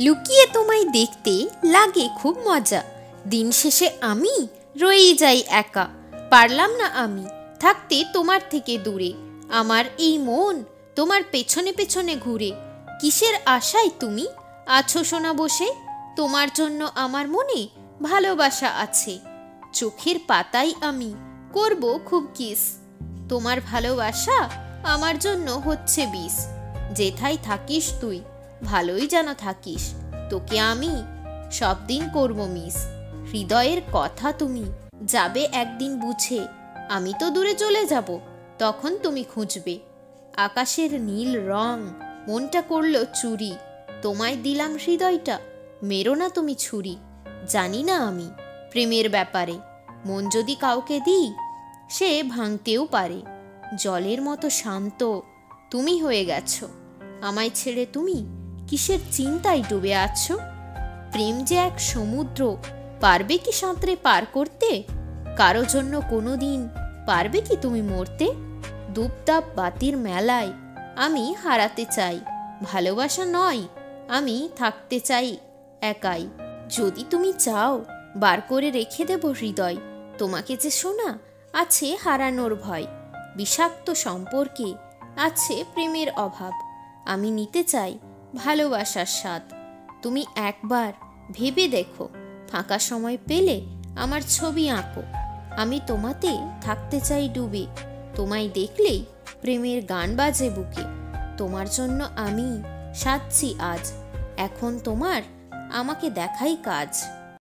লুকিয়ে তোমায় দেখতে লাগে খুব মজা, দিন শেষে আমি রয়েই যাই একা। পারলাম না আমি থাকতে তোমার থেকে দূরে, আমার এই মন তোমার পেছনে পেছনে ঘুরে। কিসের আশায় তুমি আছো সোনা বসে, তোমার জন্য আমার মনে ভালোবাসা আছে। চোখের পাতায় আমি করব খুব কিস, তোমার ভালোবাসা আমার জন্য হচ্ছে বিষ। যেথায় থাকিস তুই ভালোই যেন থাকিস, তোকে আমি সব দিন করব মিস। হৃদয়ের কথা তুমি যাবে একদিন বুঝে, আমি তো দূরে চলে যাব, তখন তুমি খুঁজবে। আকাশের নীল রং মনটা করলো চুরি, তোমায় দিলাম হৃদয়টা, মেরো না তুমি ছুরি। জানি না আমি প্রেমের ব্যাপারে, মন যদি কাউকে দিই সে ভাঙতেও পারে। জলের মতো শান্ত তুমি হয়ে গেছো, আমায় ছেড়ে তুমি কিসের চিন্তায় ডুবে আছো। প্রেম যে এক সমুদ্র, পারবে কি সাঁতরে পার করতে, কারো জন্য কোনো দিন পারবে কি তুমি মরতে। দুপদাপ বাতির মেলায় আমি হারাতে চাই, ভালোবাসা নয় আমি থাকতে চাই একাই। যদি তুমি চাও বার করে রেখে দেব হৃদয়, তোমাকে যে শোনা আছে হারানোর ভয়। বিষাক্ত সম্পর্কে আছে প্রেমের অভাব, আমি নিতে চাই ভালোবাসার স্বাদ। তুমি একবার ভেবে দেখো, ফাঁকা সময় পেলে আমার ছবি আঁকো। আমি তোমাতে থাকতে চাই ডুবে, তোমায় দেখলেই প্রেমের গান বাজে বুকে। তোমার জন্য আমি সাজছি আজ, এখন তোমার আমাকে দেখাই কাজ।